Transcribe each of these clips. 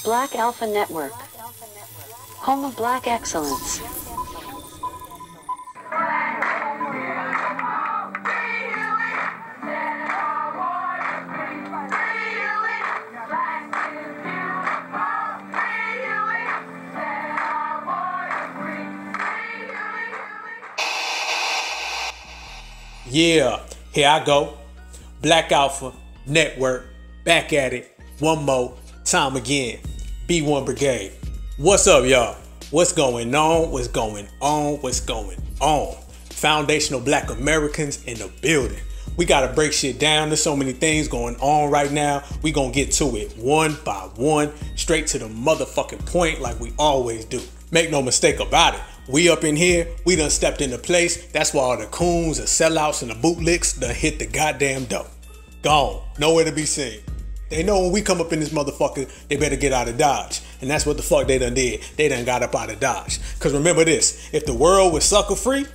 Black Alpha Network, home of Black excellence. Yeah, here I go. Black Alpha Network, back at it one more time again. B1 Brigade. What's up, y'all? What's going on? What's going on? What's going on? Foundational Black Americans in the building. We gotta break shit down. There's so many things going on right now. We gonna get to it one by one, straight to the motherfucking point like we always do. Make no mistake about it. We up in here, we done stepped into place. That's why all the coons, the sellouts, and the bootlicks done hit the goddamn door. Gone, nowhere to be seen. They know when we come up in this motherfucker, they better get out of Dodge. And that's what the fuck they done did. They done got up out of Dodge. Cause remember this, if the world was sucker free,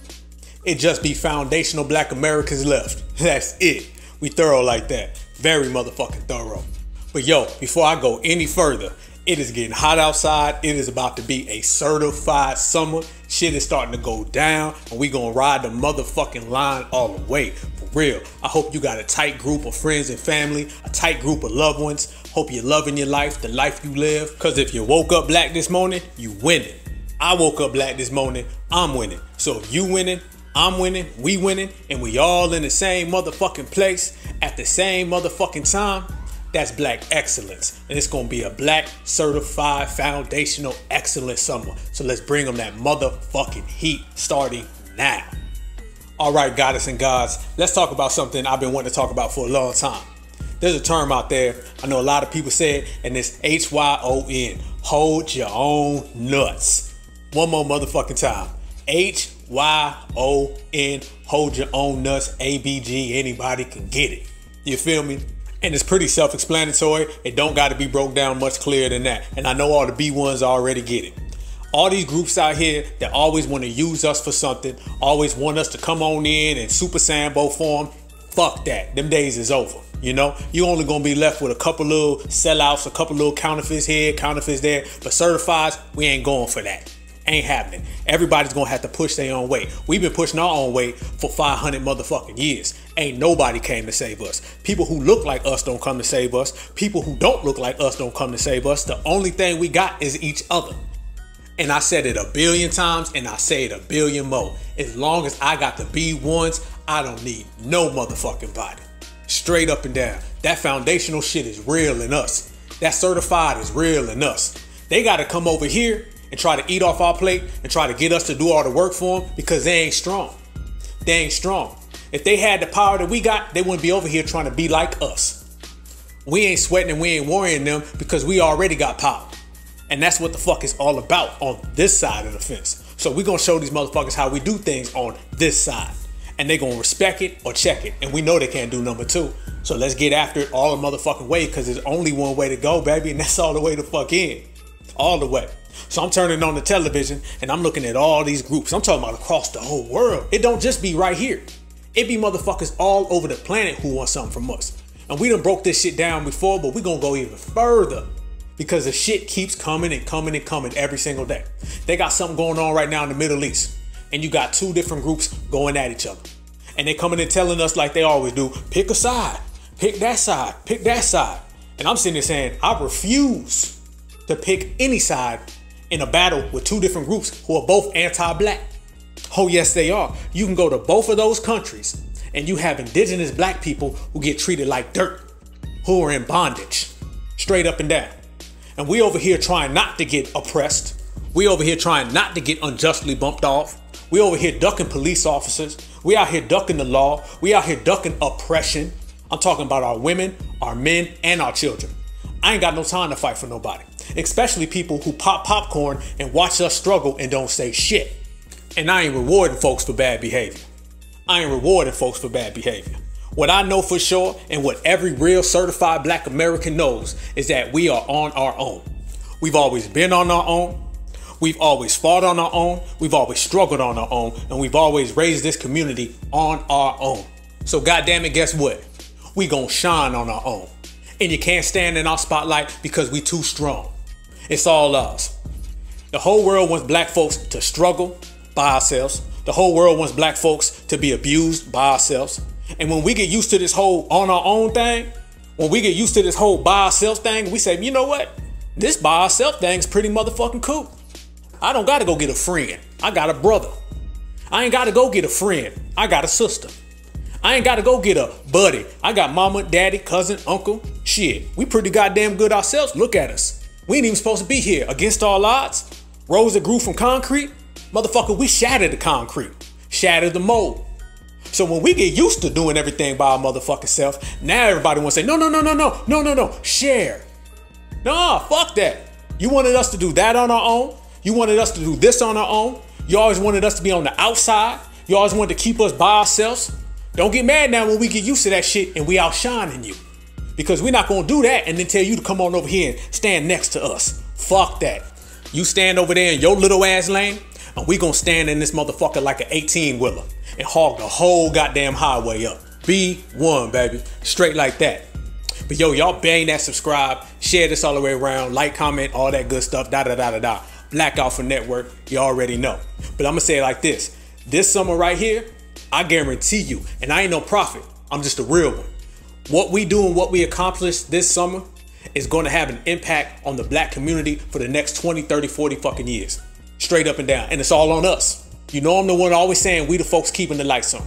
it'd just be foundational Black Americans left. That's it. We thorough like that. Very motherfucking thorough. But yo, before I go any further, it is getting hot outside. It is about to be a certified summer. Shit is starting to go down, and we gonna ride the motherfucking line all the way. For real. I hope you got a tight group of friends and family, a tight group of loved ones. Hope you're loving your life, the life you live. Cause if you woke up black this morning, you winning. I woke up black this morning, I'm winning. So if you winning, I'm winning, we winning, and we all in the same motherfucking place at the same motherfucking time. That's Black excellence, and it's gonna be a Black certified foundational excellence summer. So let's bring them that motherfucking heat starting now. All right, goddess and gods, let's talk about something I've been wanting to talk about for a long time. There's a term out there, I know a lot of people say it, and it's H.Y.O.N. Hold your own nuts. One more motherfucking time. H.Y.O.N. Hold your own nuts. ABG, anybody can get it. You feel me? And it's pretty self-explanatory. It don't got to be broke down much clearer than that. And I know all the B1s already get it. All these groups out here that always want to use us for something, always want us to come on in and Super Sambo form, fuck that. Them days is over. You know, you only gonna be left with a couple little sellouts, a couple little counterfeits here, counterfeits there. But certifieds, we ain't going for that. Ain't happening. Everybody's gonna have to push their own weight. We've been pushing our own weight for 500 motherfucking years. Ain't nobody came to save us. People who look like us don't come to save us. People who don't look like us don't come to save us. The only thing we got is each other. And I said it a billion times and I say it a billion more. As long as I got the B1s, I don't need no motherfucking body. Straight up and down. That foundational shit is real in us. That certified is real in us. They gotta come over here and try to eat off our plate and try to get us to do all the work for them because they ain't strong. They ain't strong. If they had the power that we got, they wouldn't be over here trying to be like us. We ain't sweating and we ain't worrying them because we already got power. And that's what the fuck it's all about on this side of the fence. So we gonna show these motherfuckers how we do things on this side. And they gonna respect it or check it. And we know they can't do number two. So let's get after it all the motherfucking way because there's only one way to go, baby. And that's all the way to fuck in. All the way. So I'm turning on the television and I'm looking at all these groups. I'm talking about across the whole world. It don't just be right here. It be motherfuckers all over the planet who want something from us. And we done broke this shit down before, but we gonna go even further because the shit keeps coming and coming and coming every single day. They got something going on right now in the Middle East. And you got two different groups going at each other. And they coming and telling us like they always do, pick a side, pick that side, pick that side. And I'm sitting there saying, I refuse to pick any side in a battle with two different groups who are both anti-black. Oh yes, they are. You can go to both of those countries and you have indigenous black people who get treated like dirt, who are in bondage, straight up and down. And we over here trying not to get oppressed. We over here trying not to get unjustly bumped off. We over here ducking police officers. We out here ducking the law. We out here ducking oppression. I'm talking about our women, our men, and our children. I ain't got no time to fight for nobody. Especially people who pop popcorn and watch us struggle and don't say shit. And I ain't rewarding folks for bad behavior. I ain't rewarding folks for bad behavior. What I know for sure and what every real certified Black American knows is that we are on our own. We've always been on our own. We've always fought on our own. We've always struggled on our own. And we've always raised this community on our own. So goddamn it, guess what? We gonna shine on our own. And you can't stand in our spotlight because we too strong. It's all ours. The whole world wants black folks to struggle by ourselves. The whole world wants black folks to be abused by ourselves. And when we get used to this whole on our own thing, when we get used to this whole by ourselves thing, we say, you know what? This by ourselves thing is pretty motherfucking cool. I don't gotta go get a friend. I got a brother. I ain't gotta go get a friend. I got a sister. I ain't gotta go get a buddy. I got mama, daddy, cousin, uncle. Shit, we pretty goddamn good ourselves. Look at us. We ain't even supposed to be here. Against all odds, roads that grew from concrete. Motherfucker, we shattered the concrete. Shattered the mold. So when we get used to doing everything by our motherfucking self, now everybody wants to say, no, share. Nah, fuck that. You wanted us to do that on our own. You wanted us to do this on our own. You always wanted us to be on the outside. You always wanted to keep us by ourselves. Don't get mad now when we get used to that shit and we outshining you. Because we're not going to do that and then tell you to come on over here and stand next to us. Fuck that. You stand over there in your little ass lane and we going to stand in this motherfucker like an 18-wheeler and hog the whole goddamn highway up. B1, baby. Straight like that. But yo, y'all bang that subscribe, share this all the way around, like, comment, all that good stuff, da-da-da-da-da. Black Alpha Network, you already know. But I'm going to say it like this. This summer right here, I guarantee you, and I ain't no prophet, I'm just a real one. What we do and what we accomplish this summer is going to have an impact on the black community for the next 20, 30, 40 fucking years. Straight up and down. And it's all on us. You know I'm the one always saying we the folks keeping the lights on.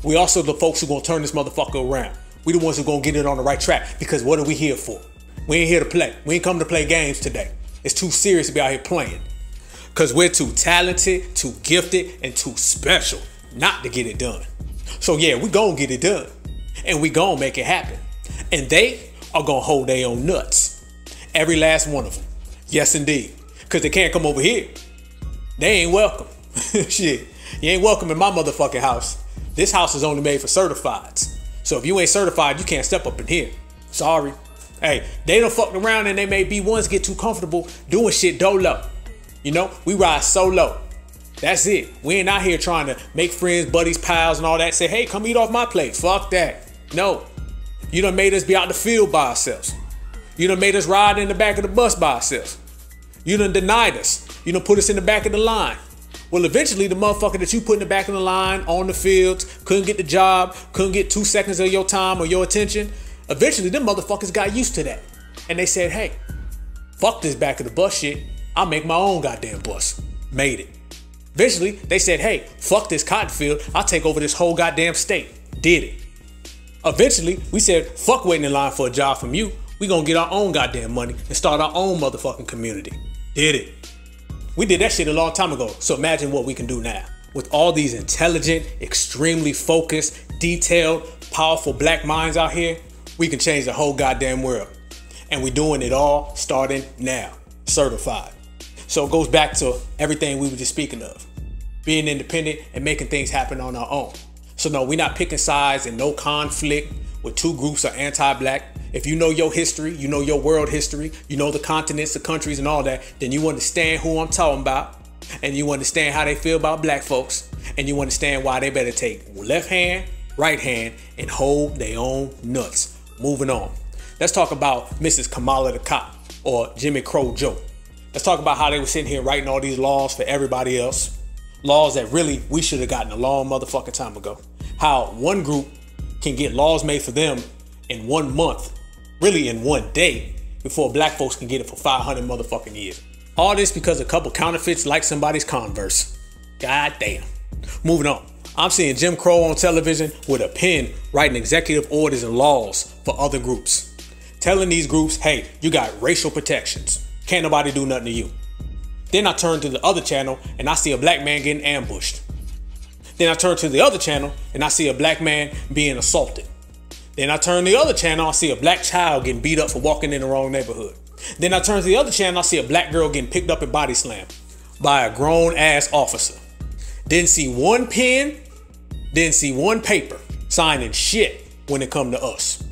We also the folks who going to turn this motherfucker around. We the ones who going to get it on the right track. Because what are we here for? We ain't here to play. We ain't come to play games today. It's too serious to be out here playing. Because we're too talented, too gifted, and too special not to get it done. So yeah, we gonna get it done. And we gonna make it happen. And they are gonna hold their own nuts. Every last one of them. Yes, indeed. Because they can't come over here. They ain't welcome. Shit. You ain't welcome in my motherfucking house. This house is only made for certifieds. So if you ain't certified, you can't step up in here. Sorry. Hey, they done fucked around and they made B1s get too comfortable doing shit dolo. You know, we ride solo. That's it. We ain't out here trying to make friends, buddies, pals, and all that. Say, hey, come eat off my plate. Fuck that. No. You done made us be out the field by ourselves. You done made us ride in the back of the bus by ourselves. You done denied us. You done put us in the back of the line. Well, eventually, the motherfucker that you put in the back of the line, on the fields, couldn't get the job, couldn't get 2 seconds of your time or your attention. Eventually, them motherfuckers got used to that. And they said, hey, fuck this back of the bus shit. I'll make my own goddamn bus. Made it. Eventually, they said, hey, fuck this cotton field. I'll take over this whole goddamn state. Did it. Eventually, we said, fuck waiting in line for a job from you. We gonna get our own goddamn money and start our own motherfucking community. Did it. We did that shit a long time ago. So imagine what we can do now. With all these intelligent, extremely focused, detailed, powerful black minds out here, we can change the whole goddamn world. And we're doing it all starting now. Certified. So it goes back to everything we were just speaking of. Being independent and making things happen on our own. So no, we're not picking sides and no conflict with two groups are anti-black. If you know your history, you know your world history, you know the continents, the countries and all that, then you understand who I'm talking about. And you understand how they feel about black folks. And you understand why they better take left hand, right hand, and hold their own nuts. Moving on. Let's talk about Mrs. Kamala the Cop or Jimmy Crow Joe. Let's talk about how they were sitting here writing all these laws for everybody else. Laws that really we should have gotten a long motherfucking time ago. How one group can get laws made for them in 1 month, really in 1 day, before black folks can get it for 500 motherfucking years. All this because a couple counterfeits like somebody's Converse. God damn. Moving on. I'm seeing Jim Crow on television with a pen writing executive orders and laws for other groups. Telling these groups, hey, you got racial protections. Can't nobody do nothing to you. Then I turn to the other channel and I see a black man getting ambushed. Then I turn to the other channel and I see a black man being assaulted. Then I turn to the other channel, I see a black child getting beat up for walking in the wrong neighborhood. Then I turn to the other channel, I see a black girl getting picked up and body slammed by a grown ass officer. Didn't see one pen, didn't see one paper signing shit when it come to us.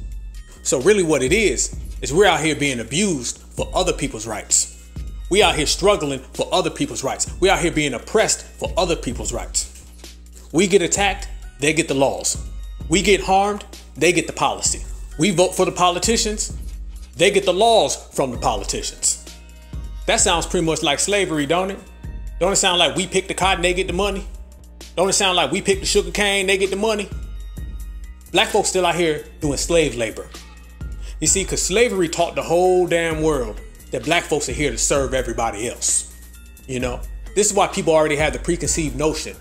So really what it is we're out here being abused for other people's rights. We out here struggling for other people's rights. We out here being oppressed for other people's rights. We get attacked, they get the laws. We get harmed, they get the policy. We vote for the politicians, they get the laws from the politicians. That sounds pretty much like slavery, don't it? Don't it sound like we pick the cotton, they get the money? Don't it sound like we pick the sugar cane, they get the money? Black folks still out here doing slave labor. You see, because slavery taught the whole damn world that black folks are here to serve everybody else. You know, this is why people already have the preconceived notion,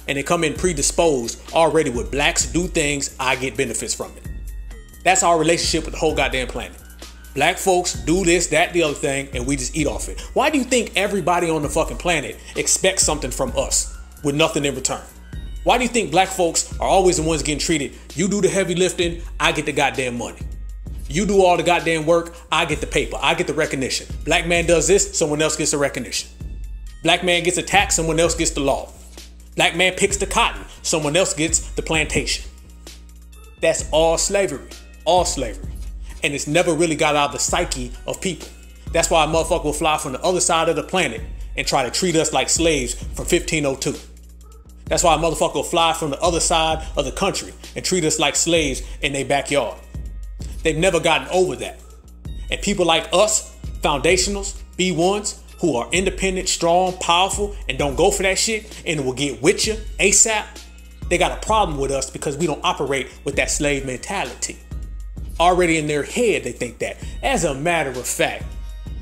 and they come in predisposed already with blacks do things, I get benefits from it. That's our relationship with the whole goddamn planet. Black folks do this, that, the other thing, and we just eat off it. Why do you think everybody on the fucking planet expects something from us with nothing in return? Why do you think black folks are always the ones getting treated? You do the heavy lifting, I get the goddamn money. You do all the goddamn work, I get the paper, I get the recognition. Black man does this, someone else gets the recognition. Black man gets attacked, someone else gets the law. Black man picks the cotton, someone else gets the plantation. That's all slavery, all slavery. And it's never really got out of the psyche of people. That's why a motherfucker will fly from the other side of the planet and try to treat us like slaves from 1502. That's why a motherfucker will fly from the other side of the country and treat us like slaves in their backyard. They've never gotten over that. And people like us, foundationals, B1s, who are independent, strong, powerful, and don't go for that shit and will get with you ASAP, they got a problem with us because we don't operate with that slave mentality. Already in their head, they think that. As a matter of fact,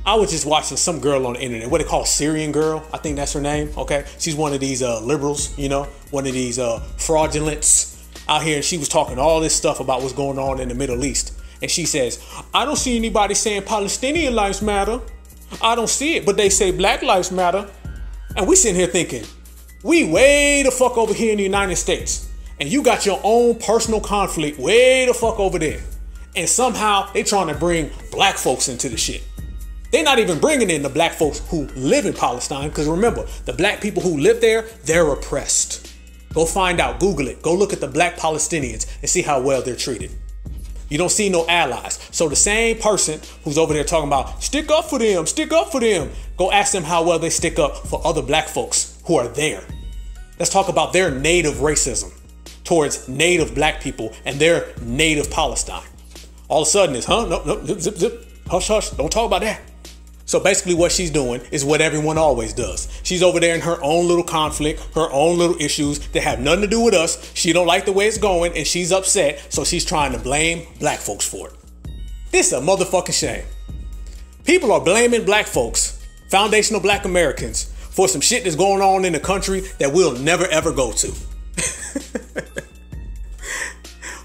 I was just watching some girl on the internet, what they call Syrian girl. I think that's her name, okay? She's one of these liberals, you know, one of these fraudulents out here. And she was talking all this stuff about what's going on in the Middle East. And she says, I don't see anybody saying Palestinian lives matter. I don't see it, but they say black lives matter. And we sitting here thinking, we way the fuck over here in the United States. And you got your own personal conflict way the fuck over there. And somehow they trying to bring black folks into the shit. They're not even bringing in the black folks who live in Palestine. Because remember, the black people who live there, they're oppressed. Go find out, Google it. Go look at the black Palestinians and see how well they're treated. You don't see no allies. So the same person who's over there talking about stick up for them, go ask them how well they stick up for other black folks who are there. Let's talk about their native racism towards native black people and their native Palestine. All of a sudden it's, no, zip, zip, hush, hush, don't talk about that. So basically what she's doing is what everyone always does. She's over there in her own little conflict, her own little issues that have nothing to do with us. She don't like the way it's going and she's upset. So she's trying to blame black folks for it. This is a motherfucking shame. People are blaming black folks, foundational black Americans, for some shit that's going on in the country that we'll never ever go to.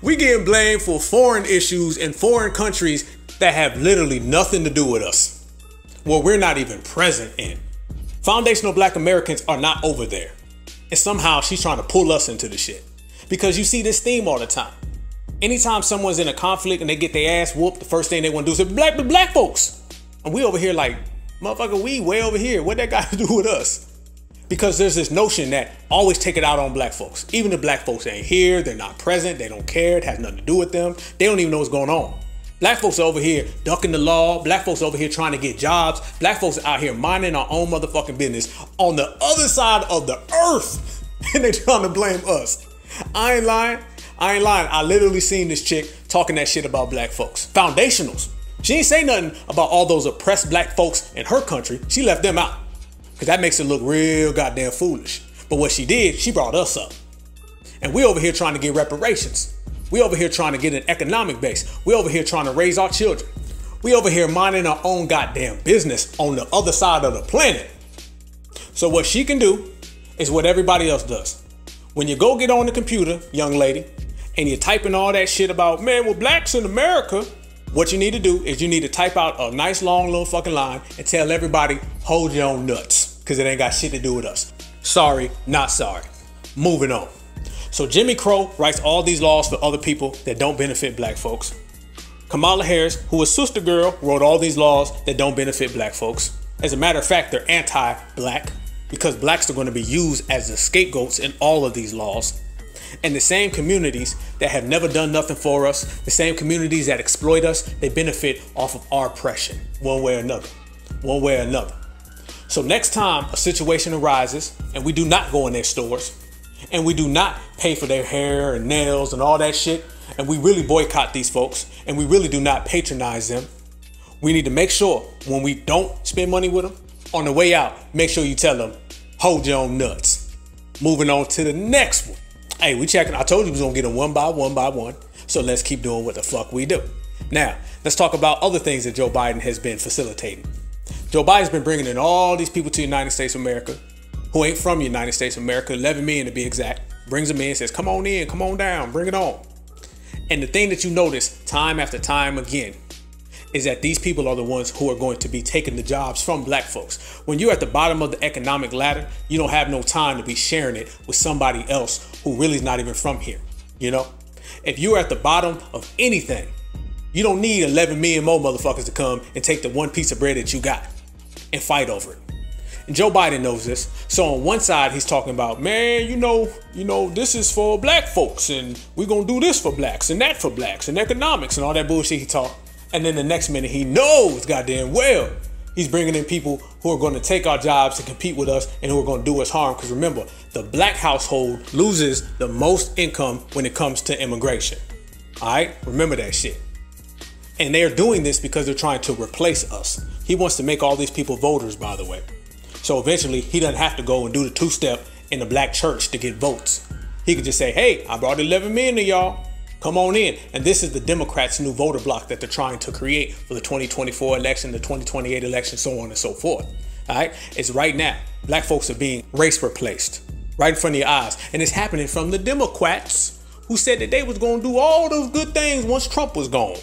We getting blamed for foreign issues in foreign countries that have literally nothing to do with us. Well, we're not even present in. Foundational black Americans are not over there. And somehow she's trying to pull us into the shit. Because you see this theme all the time. Anytime someone's in a conflict and they get their ass whooped, the first thing they want to do is say, black folks. And we over here like, motherfucker, we way over here. What that got to do with us? Because there's this notion that always take it out on black folks. Even if black folks ain't here, they're not present, they don't care, it has nothing to do with them. They don't even know what's going on. Black folks are over here ducking the law. Black folks are over here trying to get jobs. Black folks are out here minding our own motherfucking business on the other side of the earth. And they're trying to blame us. I ain't lying. I literally seen this chick talking that shit about black folks. Foundationals. She ain't say nothing about all those oppressed black folks in her country. She left them out. Because that makes it look real goddamn foolish. But what she did, she brought us up. And we over here trying to get reparations. We over here trying to get an economic base. We over here trying to raise our children. We over here minding our own goddamn business on the other side of the planet. So what she can do is what everybody else does. When you go get on the computer, young lady, and you're typing all that shit about, man, well, blacks in America, what you need to do is you need to type out a nice long little fucking line and tell everybody, hold your own nuts, because it ain't got shit to do with us. Sorry, not sorry. Moving on. So Jimmy Crow writes all these laws for other people that don't benefit black folks. Kamala Harris, who is sister girl, wrote all these laws that don't benefit black folks. As a matter of fact, they're anti-black because blacks are going to be used as the scapegoats in all of these laws. And the same communities that have never done nothing for us, the same communities that exploit us, they benefit off of our oppression, one way or another, one way or another. So next time a situation arises and we do not go in their stores and we do not pay for their hair and nails and all that shit, and we really boycott these folks and we really do not patronize them, We need to make sure when we don't spend money with them, on the way out, make sure you tell them, hold your own nuts. Moving on to the next one. Hey, we checking. I told you we was gonna get them one by one. So let's keep doing what the fuck we do. Now, let's talk about other things that Joe Biden has been facilitating. Joe Biden's been bringing in all these people to the United States of America who ain't from the United States of America, 11 million to be exact. Brings them in, says, come on in, come on down, bring it on. And the thing that you notice time after time again is that these people are the ones who are going to be taking the jobs from black folks. When you're at the bottom of the economic ladder, you don't have no time to be sharing it with somebody else who really is not even from here. You know, if you're at the bottom of anything, you don't need 11 million more motherfuckers to come and take the one piece of bread that you got and fight over it. And Joe Biden knows this. So on one side, he's talking about, man, you know, this is for black folks and we're going to do this for blacks and that for blacks and economics and all that bullshit he talked. And then the next minute he knows goddamn well he's bringing in people who are going to take our jobs and compete with us and who are going to do us harm. Because remember, the black household loses the most income when it comes to immigration. All right, remember that shit. And they're doing this because they're trying to replace us. He wants to make all these people voters, by the way. So eventually he doesn't have to go and do the two-step in the black church to get votes. He could just say, hey, I brought 11 million to y'all. Come on in. And this is the Democrats' new voter bloc that they're trying to create for the 2024 election, the 2028 election, so on and so forth. All right. It's right now. Black folks are being race replaced right in front of your eyes. And it's happening from the Democrats who said that they was going to do all those good things once Trump was gone.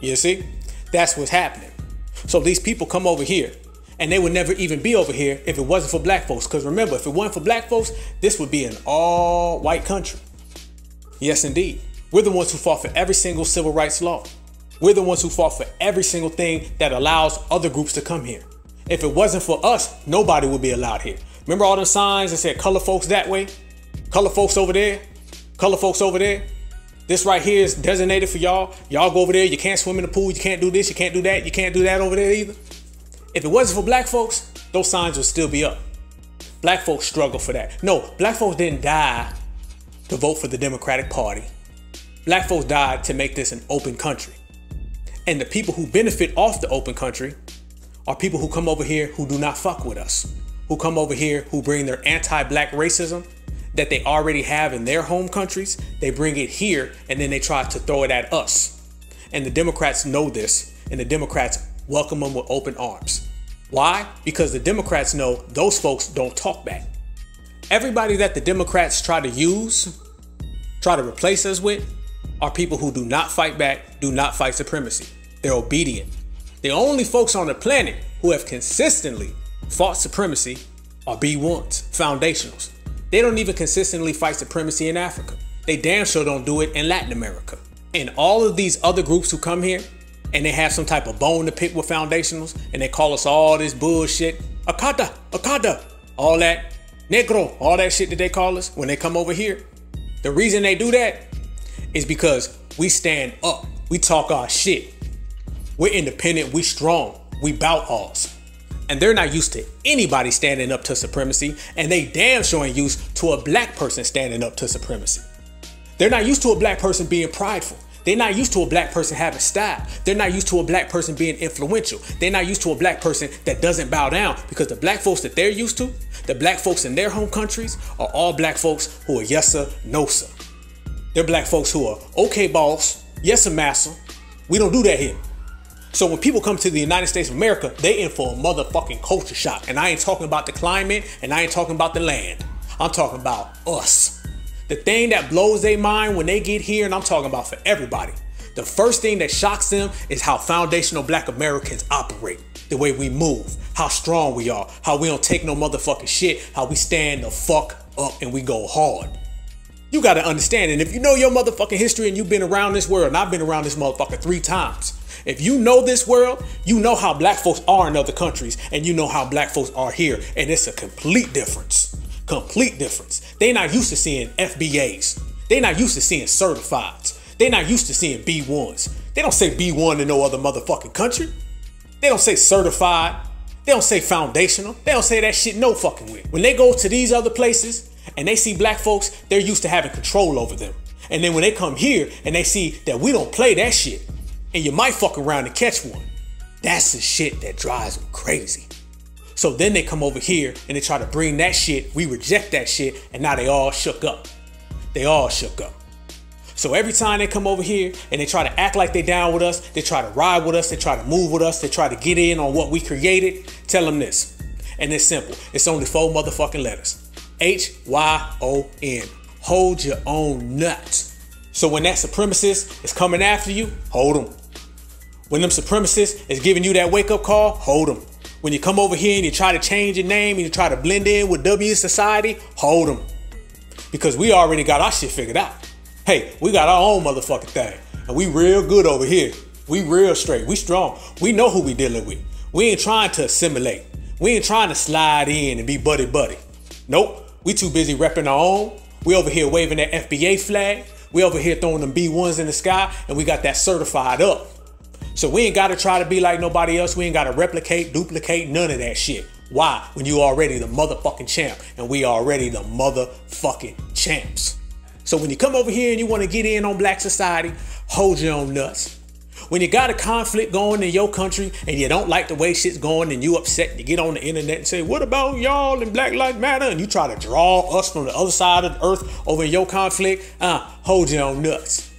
You see, that's what's happening. So these people come over here and they would never even be over here if it wasn't for black folks. Because remember, if it wasn't for black folks, this would be an all white country. Yes, indeed. We're the ones who fought for every single civil rights law. We're the ones who fought for every single thing that allows other groups to come here. If it wasn't for us, nobody would be allowed here. Remember all the signs that said color folks that way, color folks over there, color folks over there? This right here is designated for y'all. Y'all go over there. You can't swim in the pool. You can't do this. You can't do that. You can't do that over there either. If it wasn't for black folks, those signs would still be up. Black folks struggle for that. No, black folks didn't die to vote for the Democratic Party. Black folks died to make this an open country. And the people who benefit off the open country are people who come over here who do not fuck with us, who come over here who bring their anti-black racism that they already have in their home countries. They bring it here and then they try to throw it at us. And the Democrats know this, and the Democrats welcome them with open arms. Why? Because the Democrats know those folks don't talk back. Everybody that the Democrats try to use, try to replace us with, are people who do not fight back, do not fight supremacy. They're obedient. The only folks on the planet who have consistently fought supremacy are B1s, foundationals. They don't even consistently fight supremacy in Africa. They damn sure don't do it in Latin America. And all of these other groups who come here and they have some type of bone to pick with foundationals and they call us all this bullshit, Akada, all that, negro, all that shit that they call us when they come over here. The reason they do that is because we stand up. We talk our shit. We're independent. We strong. We bout ours. And they're not used to anybody standing up to supremacy. And they damn sure ain't used to a black person standing up to supremacy. They're not used to a black person being prideful. They're not used to a black person having style. They're not used to a black person being influential. They're not used to a black person that doesn't bow down, because the black folks that they're used to, the black folks in their home countries, are all black folks who are yes sir, no sir. They're black folks who are okay boss, yes sir, massa. We don't do that here. So when people come to the United States of America, they in for a motherfucking culture shock. And I ain't talking about the climate and I ain't talking about the land. I'm talking about us. The thing that blows their mind when they get here, and I'm talking about for everybody, the first thing that shocks them is how foundational black Americans operate. The way we move, how strong we are, how we don't take no motherfucking shit, how we stand the fuck up and we go hard. You gotta understand, and if you know your motherfucking history and you've been around this world, and I've been around this motherfucker 3 times. If you know this world, you know how black folks are in other countries, and you know how black folks are here, and it's a complete difference. Complete difference. They not used to seeing FBAs. They not used to seeing certifieds. They not used to seeing B1s. They don't say B1 in no other motherfucking country. They don't say certified. They don't say foundational. They don't say that shit no fucking way. When they go to these other places and they see black folks, they're used to having control over them. And then when they come here and they see that we don't play that shit, and you might fuck around and catch one, That's the shit that drives them crazy. So then they come over here and they try to bring that shit. We reject that shit, and now they all shook up. They all shook up. So every time they come over here and they try to act like they down with us, they try to ride with us, they try to move with us, they try to get in on what we created, tell them this. And it's simple. It's only 4 motherfucking letters. H.Y.O.N. Hold your own nuts. So when that supremacist is coming after you, hold them. When them supremacists is giving you that wake up call, hold them. When you come over here and you try to change your name and you try to blend in with W society, hold them. Because we already got our shit figured out. Hey, we got our own motherfucking thing. And we real good over here. We real straight. We strong. We know who we dealing with. We ain't trying to assimilate. We ain't trying to slide in and be buddy-buddy. Nope. We too busy repping our own. We over here waving that FBA flag. We over here throwing them B1s in the sky. And we got that certified up. So we ain't got to try to be like nobody else. We ain't got to replicate, duplicate, none of that shit. Why? When you already the motherfucking champ. And we already the motherfucking champs. So when you come over here and you want to get in on black society, hold your own nuts. When you got a conflict going in your country and you don't like the way shit's going and you upset, you get on the internet and say, what about y'all and Black Lives Matter? And you try to draw us from the other side of the earth over in your conflict, hold your own nuts.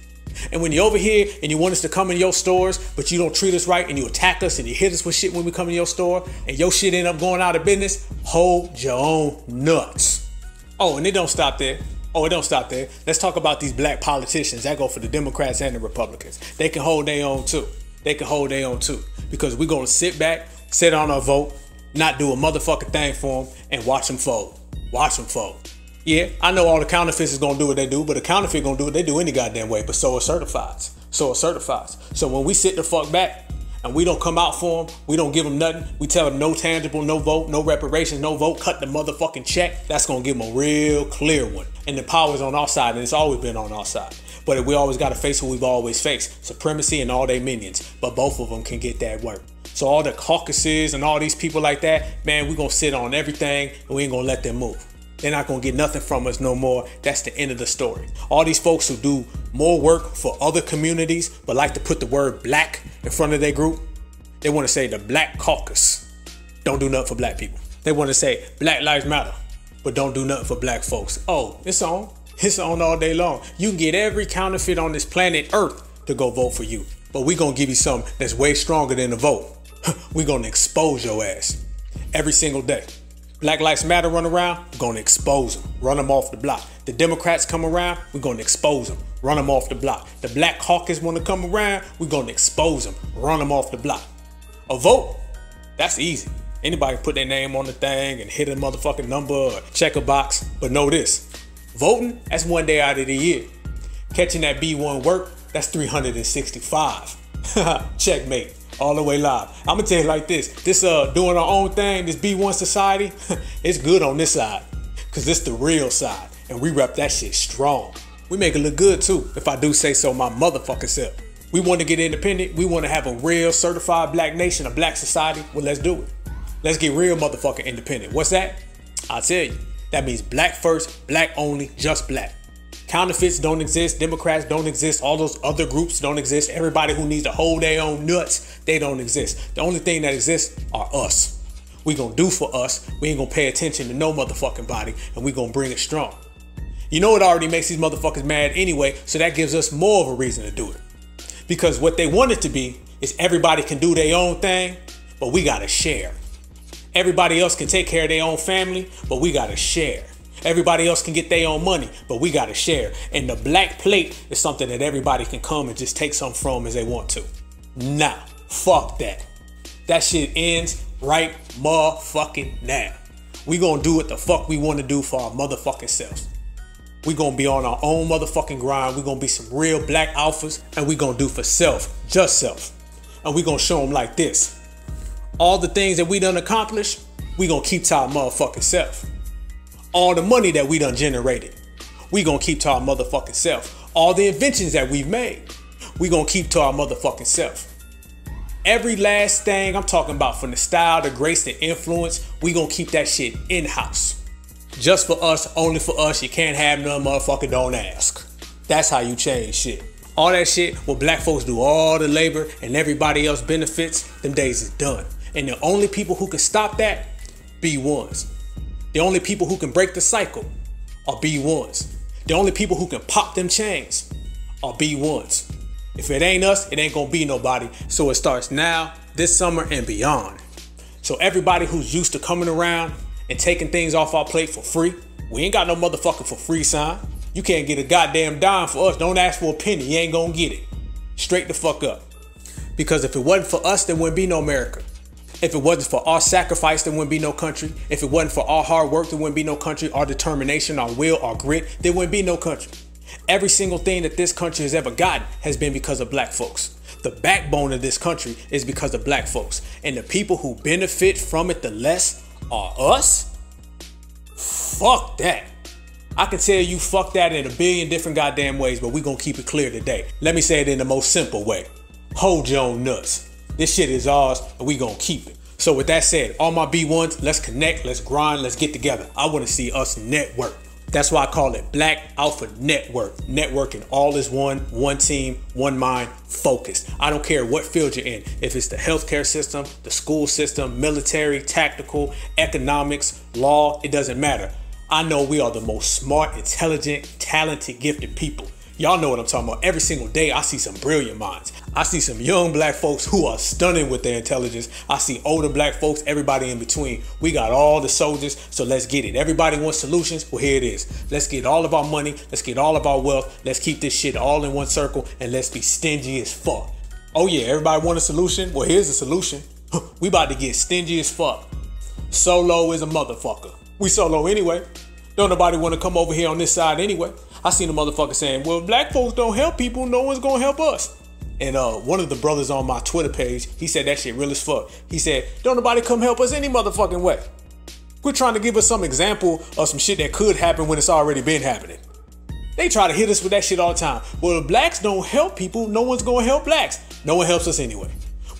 And when you're over here and you want us to come in your stores, but you don't treat us right and you attack us and you hit us with shit when we come in your store and your shit end up going out of business, hold your own nuts. Oh, and it don't stop there. Oh, it don't stop there. Let's talk about these black politicians that go for the Democrats and the Republicans. They can hold their own too. They can hold their own too. Because we're going to sit back, sit on our vote, not do a motherfucking thing for them, and watch them fold. Watch them fold. Yeah, I know all the counterfeits is going to do what they do, but a counterfeit going to do what they do any goddamn way, but so are certifieds. So are certifieds. So when we sit the fuck back and we don't come out for them, we don't give them nothing, we tell them no tangible, no vote, no reparations, no vote, cut the motherfucking check, that's going to give them a real clear one. And the power's on our side, and it's always been on our side. But we always got to face who we've always faced, supremacy and all their minions. But both of them can get that work. So all the caucuses and all these people like that, man, we're going to sit on everything and we ain't going to let them move. They're not going to get nothing from us no more. That's the end of the story. All these folks who do more work for other communities, but like to put the word black in front of their group, they want to say the Black Caucus don't do nothing for black people. They want to say Black Lives Matter, but don't do nothing for black folks. Oh, it's on. It's on all day long. You can get every counterfeit on this planet Earth to go vote for you. But we're going to give you something that's way stronger than the vote. We're going to expose your ass every single day. Black Lives Matter run around, we're going to expose them, run them off the block. The Democrats come around, we're going to expose them, run them off the block. The Black Caucus want to come around, we're going to expose them, run them off the block. A vote, that's easy. Anybody can put their name on the thing and hit a motherfucking number or check a box. But know this, voting, that's 1 day out of the year. Catching that B1 work, that's 365. Checkmate. All the way live. I'm gonna tell you like this doing our own thing, this B1 society, it's good on this side. Cause it's the real side. And we rep that shit strong. We make it look good too, if I do say so my motherfucking self. We want to get independent. We want to have a real certified black nation, a black society. Well, let's do it. Let's get real motherfucking independent. What's that? I'll tell you. That means black first, black only, just black. Counterfeits don't exist. Democrats don't exist. All those other groups don't exist. Everybody who needs to hold their own nuts, they don't exist. The only thing that exists are us. We gonna do for us. We ain't gonna pay attention to no motherfucking body, and we gonna bring it strong. You know it already makes these motherfuckers mad anyway, so that gives us more of a reason to do it. Because what they want it to be is everybody can do their own thing, but we gotta share. Everybody else can take care of their own family, but we gotta share. Everybody else can get their own money, but we gotta share. And the black plate is something that everybody can come and just take some from as they want to. Nah, fuck that. That shit ends right motherfucking now. We gonna do what the fuck we wanna do for our motherfucking selves. We gonna be on our own motherfucking grind. We gonna be some real black alphas, and we gonna do for self, just self. And we gonna show them like this. All the things that we done accomplished, we gonna keep to our motherfucking self. All the money that we done generated, we gonna keep to our motherfucking self. All the inventions that we've made, we gonna keep to our motherfucking self. Every last thing I'm talking about, from the style, the grace, the influence, we gonna keep that shit in-house. Just for us, only for us. You can't have none, motherfucker, don't ask. That's how you change shit. All that shit where black folks do all the labor and everybody else benefits, them days is done. And the only people who can stop that, B1s. The only people who can break the cycle are B1s. The only people who can pop them chains are B1s. If it ain't us, it ain't gonna be nobody. So it starts now, this summer, and beyond. So everybody who's used to coming around and taking things off our plate for free, we ain't got no motherfucking for free sign. You can't get a goddamn dime for us. Don't ask for a penny. You ain't gonna get it. Straight the fuck up. Because if it wasn't for us, there wouldn't be no America. If it wasn't for our sacrifice, there wouldn't be no country. If it wasn't for our hard work, there wouldn't be no country. Our determination, our will, our grit, there wouldn't be no country. Every single thing that this country has ever gotten has been because of black folks. The backbone of this country is because of black folks. And the people who benefit from it the less are us? Fuck that. I can tell you fuck that in a billion different goddamn ways, but we gonna keep it clear today. Let me say it in the most simple way. Hold your own nuts. This shit is ours and we gonna keep it. So with that said, all my B1s, let's connect, let's grind, let's get together. I wanna see us network. That's why I call it Black Alpha Network. Networking all is one team, one mind, focused. I don't care what field you're in. If it's the healthcare system, the school system, military, tactical, economics, law, it doesn't matter. I know we are the most smart, intelligent, talented, gifted people. Y'all know what I'm talking about. Every single day, I see some brilliant minds. I see some young black folks who are stunning with their intelligence. I see older black folks, everybody in between. We got all the soldiers, so let's get it. Everybody wants solutions. Well, here it is. Let's get all of our money. Let's get all of our wealth. Let's keep this shit all in one circle, and let's be stingy as fuck. Oh yeah, everybody want a solution? Well, here's the solution. We about to get stingy as fuck. Solo is a motherfucker. We solo anyway. Don't nobody want to come over here on this side anyway. I seen a motherfucker saying, well, black folks don't help people, no one's gonna help us. And one of the brothers on my Twitter page, he said that shit real as fuck. He said, don't nobody come help us any motherfucking way. Quit trying to give us some example of some shit that could happen when it's already been happening. They try to hit us with that shit all the time. Well, if blacks don't help people, no one's gonna help blacks. No one helps us anyway.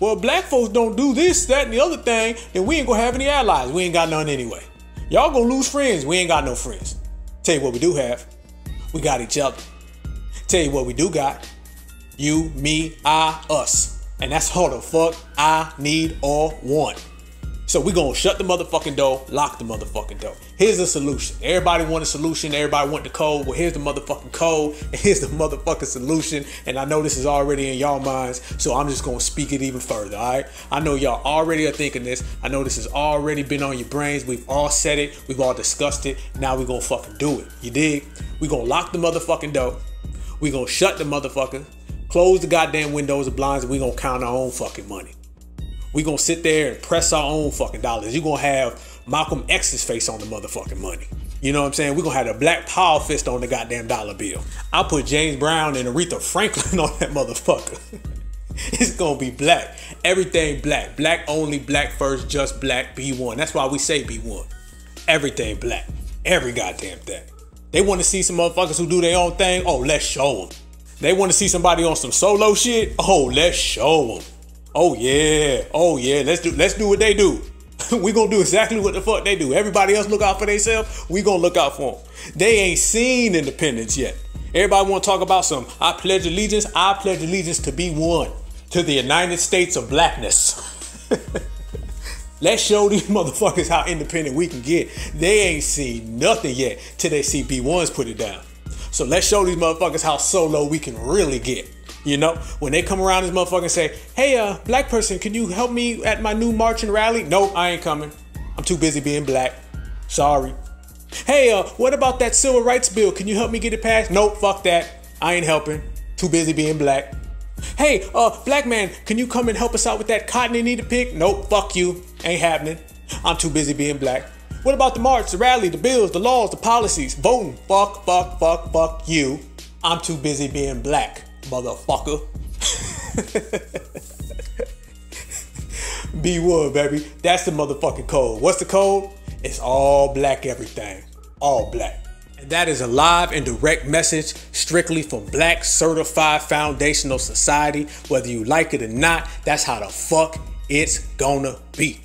Well, if black folks don't do this, that, and the other thing, then we ain't gonna have any allies. We ain't got none anyway. Y'all gonna lose friends. We ain't got no friends. Tell you what we do have. We got each other. Tell you what we do got. You, me, I, us. And that's all the fuck I need or want. So we gonna shut the motherfucking door, lock the motherfucking door. Here's the solution. Everybody want a solution. Everybody want the code. Well, here's the motherfucking code. And here's the motherfucking solution. And I know this is already in y'all minds, so I'm just gonna speak it even further, all right? I know y'all already are thinking this. I know this has already been on your brains. We've all said it. We've all discussed it. Now we gonna fucking do it. You dig? We gonna lock the motherfucking door. We gonna shut the motherfucker. Close the goddamn windows and blinds, and we gonna count our own fucking money. We gonna sit there and press our own fucking dollars. You gonna have Malcolm X's face on the motherfucking money. You know what I'm saying? We gonna have the black power fist on the goddamn dollar bill. I'll put James Brown and Aretha Franklin on that motherfucker. It's gonna be black. Everything black. Black only, black first, just black, B1. That's why we say B1. Everything black. Every goddamn thing. They wanna see some motherfuckers who do their own thing. Oh, let's show them. They wanna see somebody on some solo shit. Oh, let's show them. Oh yeah, let's do what they do. We gonna do exactly what the fuck they do. Everybody else look out for themselves, we gonna look out for them. They ain't seen independence yet. Everybody wanna talk about some, I pledge allegiance to be one, to the United States of blackness. Let's show these motherfuckers how independent we can get. They ain't seen nothing yet till they see B1s put it down. So let's show these motherfuckers how solo we can really get. You know, when they come around this motherfucker and say, hey, black person, can you help me at my new march and rally? Nope, I ain't coming. I'm too busy being black. Sorry. Hey, what about that civil rights bill? Can you help me get it passed? Nope, fuck that. I ain't helping. Too busy being black. Hey, black man, can you come and help us out with that cotton they need to pick? Nope, fuck you. Ain't happening. I'm too busy being black. What about the march, the rally, the bills, the laws, the policies? Voting. Fuck you. I'm too busy being black. Motherfucker. B1, baby. That's the motherfucking code. What's the code? It's all black everything. All black. And that is a live and direct message strictly from Black Certified Foundational Society. Whether you like it or not, that's how the fuck it's gonna be.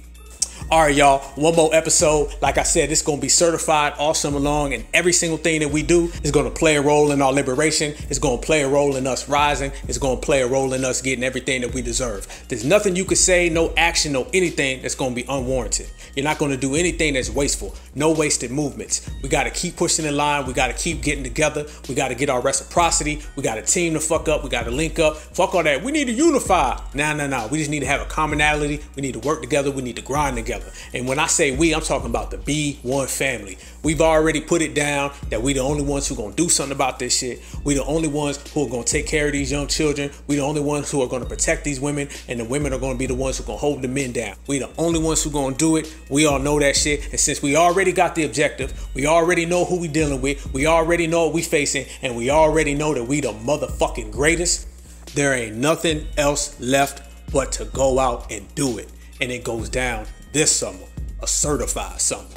All right, y'all, one more episode. Like I said, it's going to be certified all summer long, and every single thing that we do is going to play a role in our liberation. It's going to play a role in us rising. It's going to play a role in us getting everything that we deserve. There's nothing you could say, no action, no anything that's going to be unwarranted. You're not going to do anything that's wasteful. No wasted movements. We got to keep pushing the line. We got to keep getting together. We got to get our reciprocity. We got to team the fuck up. We got to link up. Fuck all that. We need to unify. Nah. We just need to have a commonality. We need to work together. We need to grind together. And when I say we, I'm talking about the B1 family. We've already put it down that we the only ones who are going to do something about this shit. We the only ones who are going to take care of these young children. We the only ones who are going to protect these women, and the women are going to be the ones who are going to hold the men down. We the only ones who are going to do it. We all know that shit. And since we already got the objective, we already know who we dealing with, we already know what we facing, and we already know that we the motherfucking greatest, there ain't nothing else left but to go out and do it. And it goes down this summer, a certified summer.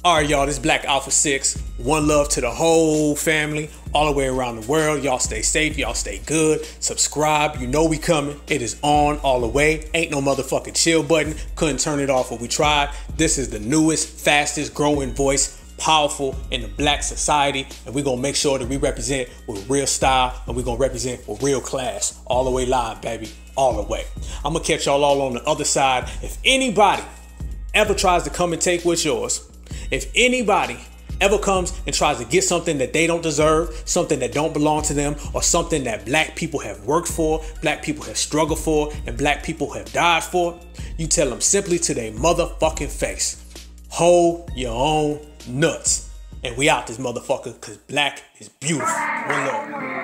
All right, y'all, this is Black Alpha 6. One love to the whole family, all the way around the world. Y'all stay safe. Y'all stay good. Subscribe. You know we coming. It is on all the way. Ain't no motherfucking chill button. Couldn't turn it off when we tried. This is the newest, fastest growing voice, powerful in the black society. And we're going to make sure that we represent with real style, and we're going to represent with real class. All the way live, baby. All the way. I'm going to catch y'all all on the other side. If anybody ever tries to come and take what's yours, if anybody ever comes and tries to get something that they don't deserve, something that don't belong to them, or something that black people have worked for, black people have struggled for, and black people have died for, you tell them simply to their motherfucking face, hold your own nuts. And we out this motherfucker, because black is beautiful. One love.